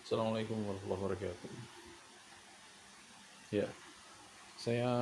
Assalamualaikum warahmatullahi wabarakatuh. Ya, saya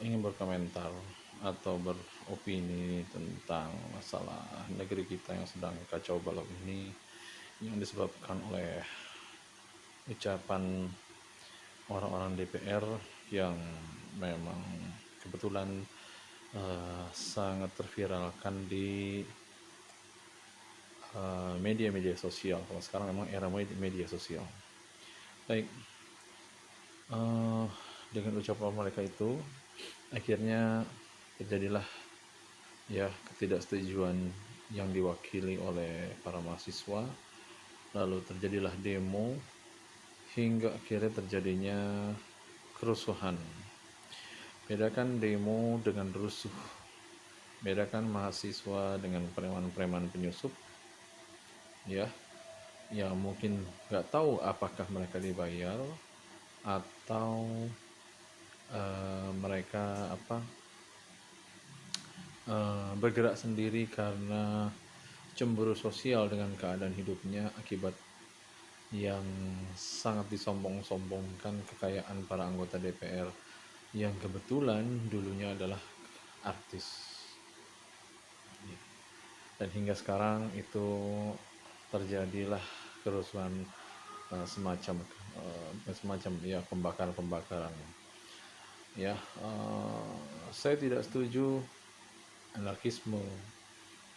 ingin berkomentar atau beropini tentang masalah negeri kita yang sedang kacau balau ini, yang disebabkan oleh ucapan orang-orang DPR yang memang kebetulan sangat terviralkan di media-media sosial. Kalau sekarang memang era media sosial. Baik, eh, dengan ucapan mereka itu akhirnya terjadilah ya ketidaksetujuan yang diwakili oleh para mahasiswa, lalu terjadilah demo hingga akhirnya terjadinya kerusuhan. Bedakan demo dengan rusuh, bedakan mahasiswa dengan preman-preman penyusup, ya, yang mungkin nggak tahu apakah mereka dibayar atau mereka bergerak sendiri karena cemburu sosial dengan keadaan hidupnya akibat yang sangat disombong-sombongkan kekayaan para anggota DPR yang kebetulan dulunya adalah artis. Dan hingga sekarang itu terjadilah kerusuhan semacam ya pembakaran-pembakaran. Ya, saya tidak setuju anarkisme,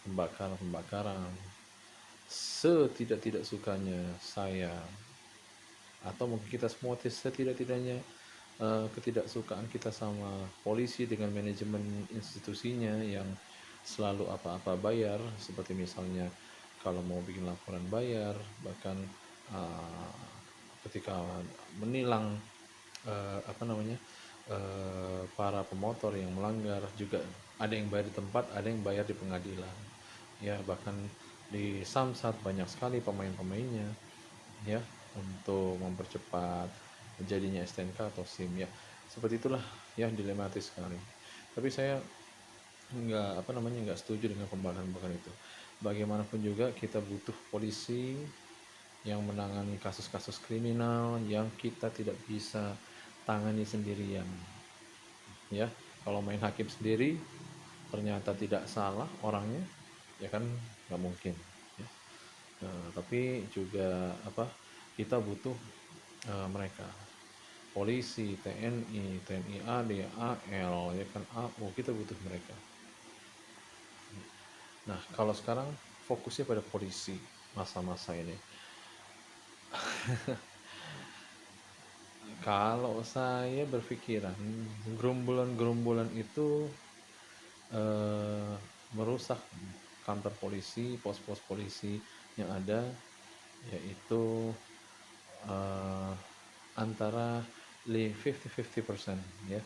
pembakaran-pembakaran. Setidak-tidak sukanya saya, atau mungkin kita semua setidak-tidaknya ketidaksukaan kita sama polisi dengan manajemen institusinya yang selalu apa-apa bayar, seperti misalnya kalau mau bikin laporan bayar, bahkan uh, ketika menilang para pemotor yang melanggar juga ada yang bayar di tempat, ada yang bayar di pengadilan. Ya, bahkan di Samsat banyak sekali pemain-pemainnya, ya, untuk mempercepat jadinya STNK atau SIM, ya. Seperti itulah, ya, dilematis sekali. Tapi saya nggak setuju dengan pembakaran-pembakaran itu. Bagaimanapun juga kita butuh polisi yang menangani kasus-kasus kriminal yang kita tidak bisa tangani sendirian, ya. Kalau main hakim sendiri ternyata tidak salah orangnya, ya kan, nggak mungkin, ya. Tapi juga kita butuh mereka, polisi, TNI, TNI AD, AL, ya kan, AU, kita butuh mereka. Nah, kalau sekarang fokusnya pada polisi masa-masa ini. Kalau saya berpikiran gerombolan-gerombolan itu merusak kantor polisi, pos-pos polisi yang ada, yaitu eh, antara 50-50%, ya,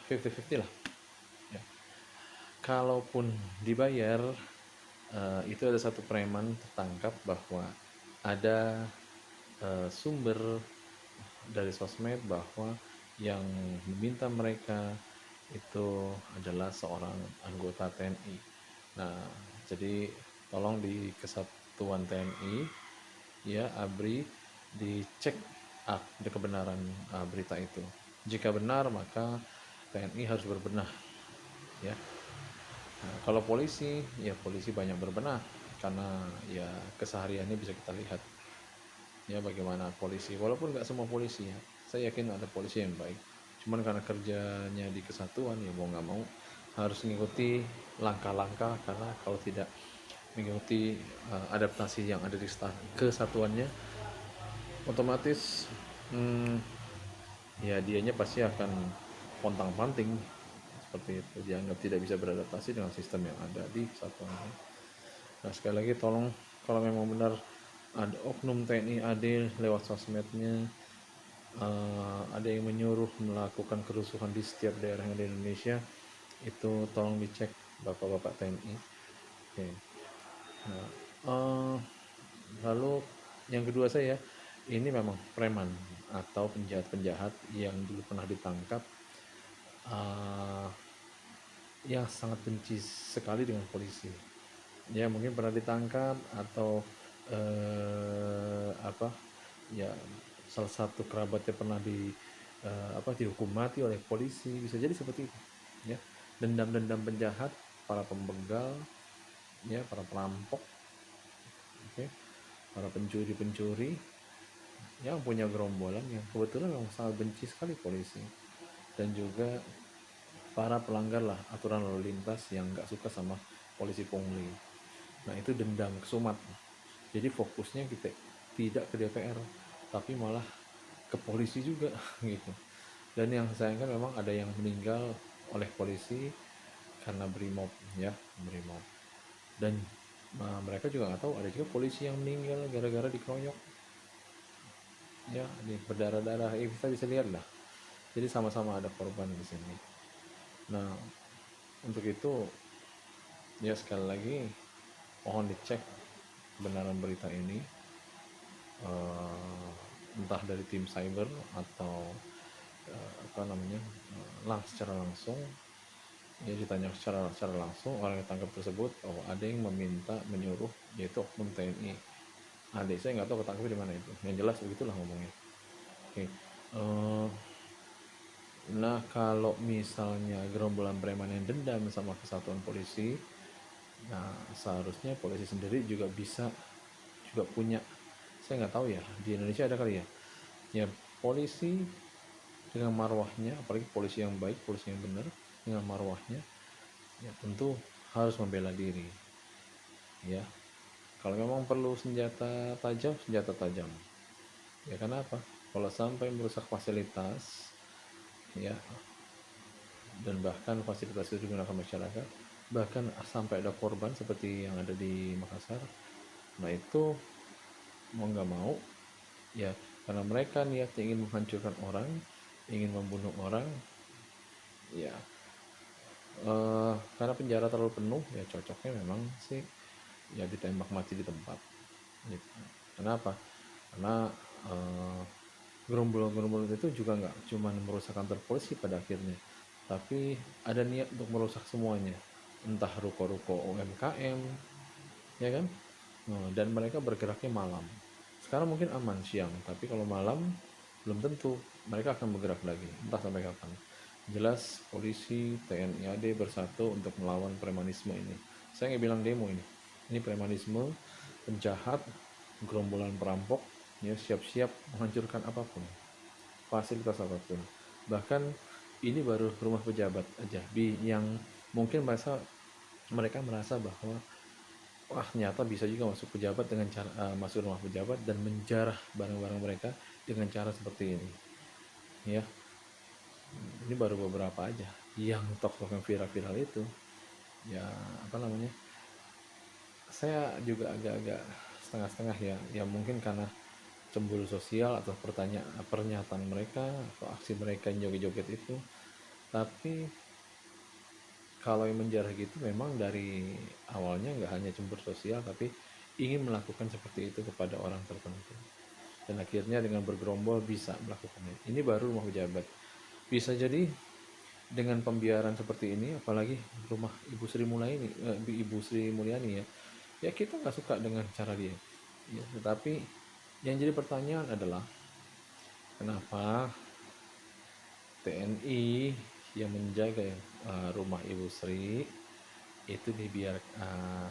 50-50 lah, ya. Kalaupun dibayar, itu ada satu preman tertangkap bahwa ada sumber dari sosmed bahwa yang meminta mereka itu adalah seorang anggota TNI. Nah, jadi tolong di kesatuan TNI, ya, ABRI, dicek di kebenaran berita itu. Jika benar, maka TNI harus berbenah, ya. Nah, kalau polisi, ya polisi banyak berbenah karena ya kesehariannya bisa kita lihat, ya, bagaimana polisi. Walaupun nggak semua polisi, ya, saya yakin ada polisi yang baik, cuman karena kerjanya di kesatuan, ya mau nggak mau harus mengikuti langkah-langkah, karena kalau tidak mengikuti adaptasi yang ada di kesatuannya, otomatis ya dianya pasti akan pontang-panting seperti itu, dianggap tidak bisa beradaptasi dengan sistem yang ada di kesatuan. Nah, sekali lagi tolong, kalau memang benar ada oknum TNI AD lewat sosmednya ada yang menyuruh melakukan kerusuhan di setiap daerah yang ada di Indonesia, itu tolong dicek bapak-bapak TNI. Oke. Nah, lalu yang kedua, saya ini memang preman atau penjahat-penjahat yang dulu pernah ditangkap, uh, yang sangat benci sekali dengan polisi. Ya, mungkin pernah ditangkap atau apa ya, salah satu kerabatnya pernah dihukum mati oleh polisi, bisa jadi seperti itu ya. Dendam-dendam penjahat, para pembegal ya, para perampok, oke, para pencuri-pencuri yang punya gerombolan yang kebetulan memang sangat benci sekali polisi, dan juga para pelanggar lah aturan lalu lintas yang nggak suka sama polisi pungli. Nah itu dendam kesumat, jadi fokusnya kita tidak ke DPR tapi malah ke polisi juga gitu. Dan yang sayangkan memang ada yang meninggal oleh polisi karena brimob ya, brimob. Dan mereka juga nggak tahu ada juga polisi yang meninggal gara-gara dikeroyok ya, ini berdarah-darah, kita bisa lihat lah. Jadi sama-sama ada korban di sini. Nah untuk itu ya, sekali lagi mohon dicek kebenaran berita ini, entah dari tim cyber atau apa namanya, secara langsung ya, ditanya secara langsung orang yang tangkap tersebut, oh ada yang menyuruh, yaitu oknum TNI. Adik saya nggak tahu ketangkap di mana itu, yang jelas begitulah ngomongnya. Oke. Nah kalau misalnya gerombolan preman yang dendam sama kesatuan polisi, nah seharusnya polisi sendiri juga bisa, juga punya, saya nggak tahu ya di Indonesia ada kali ya, ya polisi dengan marwahnya, apalagi polisi yang baik, polisi yang benar dengan marwahnya, ya tentu harus membela diri ya. Kalau memang perlu senjata tajam, senjata tajam ya. Kenapa? Kalau sampai merusak fasilitas ya, dan bahkan fasilitas itu digunakan masyarakat, bahkan sampai ada korban seperti yang ada di Makassar, nah itu mau nggak mau ya, karena mereka niatnya ingin menghancurkan orang, ingin membunuh orang ya, karena penjara terlalu penuh ya, cocoknya memang sih ya ditembak mati di tempat gitu. Kenapa? Karena gerombolan-gerombolan itu juga nggak cuma merusak kantor polisi pada akhirnya, tapi ada niat untuk merusak semuanya, entah ruko-ruko UMKM ya kan. Dan mereka bergeraknya malam. Sekarang mungkin aman siang, tapi kalau malam belum tentu mereka akan bergerak lagi, entah sampai kapan. Jelas polisi, TNI AD bersatu untuk melawan premanisme ini. Saya nggak bilang demo ini premanisme, penjahat, gerombolan perampok ya, siap-siap menghancurkan apapun, fasilitas apapun. Bahkan ini baru rumah pejabat aja, yang mungkin mereka merasa bahwa wah nyata bisa juga masuk pejabat dengan cara masuk rumah pejabat dan menjarah barang-barang mereka dengan cara seperti ini ya. Ini baru beberapa aja yang tok-tok yang viral-viral itu ya, apa namanya, saya juga agak-agak setengah-setengah ya, ya mungkin karena cemburu sosial atau pernyataan mereka atau aksi mereka yang joget-joget itu. Tapi kalau yang menjarah gitu memang dari awalnya nggak hanya cemburu sosial, tapi ingin melakukan seperti itu kepada orang tertentu, dan akhirnya dengan bergerombol bisa melakukannya. Ini baru rumah pejabat. Bisa jadi dengan pembiaran seperti ini, apalagi rumah Ibu Sri Mulyani ya, ya kita nggak suka dengan cara dia ya, tetapi yang jadi pertanyaan adalah kenapa TNI yang menjaga rumah Ibu Sri itu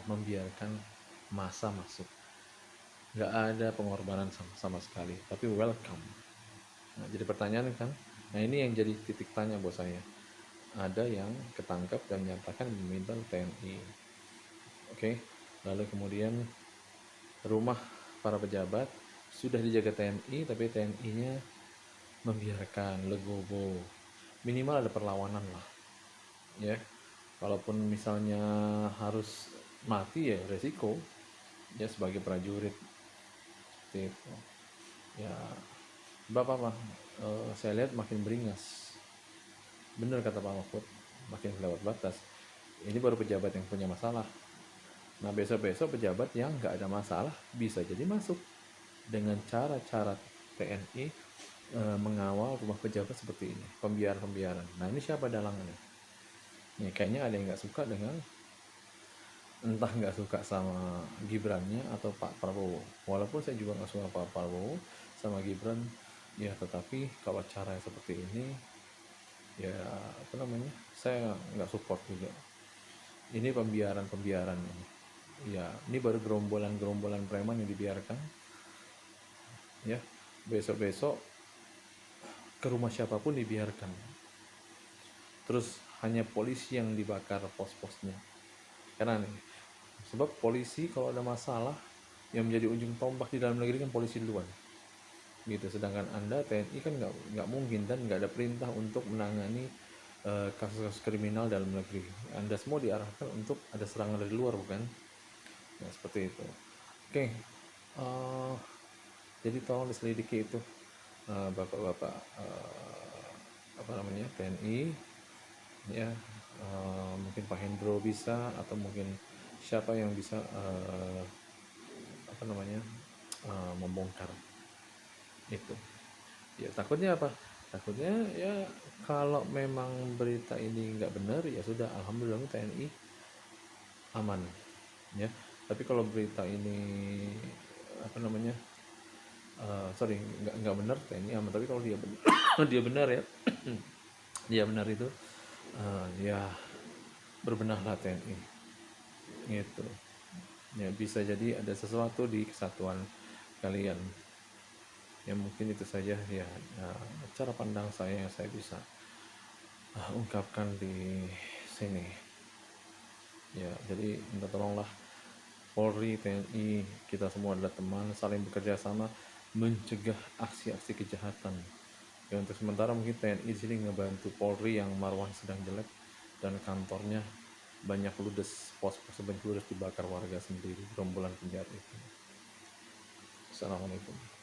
membiarkan massa masuk, nggak ada pengorbanan sama sekali, tapi welcome. Nah, jadi pertanyaan kan, nah ini yang jadi titik tanya buat saya. Ada yang ketangkap dan menyatakan meminta TNI, oke. Lalu kemudian rumah para pejabat sudah dijaga TNI, tapi TNI-nya membiarkan legowo. Minimal ada perlawanan lah ya. Kalaupun misalnya harus mati ya resiko ya sebagai prajurit seperti itu ya. Bapak mah saya lihat makin beringas, bener kata Pak Mahfud, makin lewat batas. Ini baru pejabat yang punya masalah. Nah besok-besok pejabat yang nggak ada masalah bisa jadi masuk dengan cara-cara TNI mengawal rumah pejabat seperti ini, pembiaran. Nah ini siapa dalangannya? Ya kayaknya ada yang nggak suka dengan entah nggak suka sama Gibrannya atau Pak Prabowo. Walaupun saya juga nggak suka Pak Prabowo sama Gibran, ya tetapi kalau cara seperti ini, ya apa namanya, saya nggak support juga. Ini pembiaran ini. Ya, ini baru gerombolan preman yang dibiarkan. Ya, besok-besok ke rumah siapapun dibiarkan. Terus hanya polisi yang dibakar pos-posnya. Karena nih, sebab polisi kalau ada masalah yang menjadi ujung tombak di dalam negeri kan polisi duluan gitu. Sedangkan Anda TNI kan nggak mungkin dan nggak ada perintah untuk menangani kasus-kasus kriminal dalam negeri. Anda semua diarahkan untuk ada serangan dari luar, bukan? Ya, seperti itu. Oke, eh, jadi tolong diselidiki itu, bapak-bapak, apa namanya, TNI, ya, mungkin Pak Hendro bisa, atau mungkin siapa yang bisa, apa namanya, membongkar itu. Ya takutnya apa? Takutnya ya kalau memang berita ini nggak benar, ya sudah, alhamdulillah TNI aman, ya. Tapi kalau berita ini apa namanya, sorry, nggak benar, TNI aman. Tapi kalau dia benar, dia benar ya, dia benar itu, ya berbenahlah TNI gitu. Ya bisa jadi ada sesuatu di kesatuan kalian. Ya mungkin itu saja ya, cara pandang saya yang saya bisa ungkapkan di sini. Ya, jadi minta tolonglah Polri, TNI, kita semua adalah teman, saling bekerja sama mencegah aksi-aksi kejahatan. Ya, untuk sementara mungkin TNI di sini ngebantu Polri yang marwah sedang jelek dan kantornya banyak ludes, pos-pos banyak ludes dibakar warga sendiri, gerombolan penjahat itu. Assalamualaikum.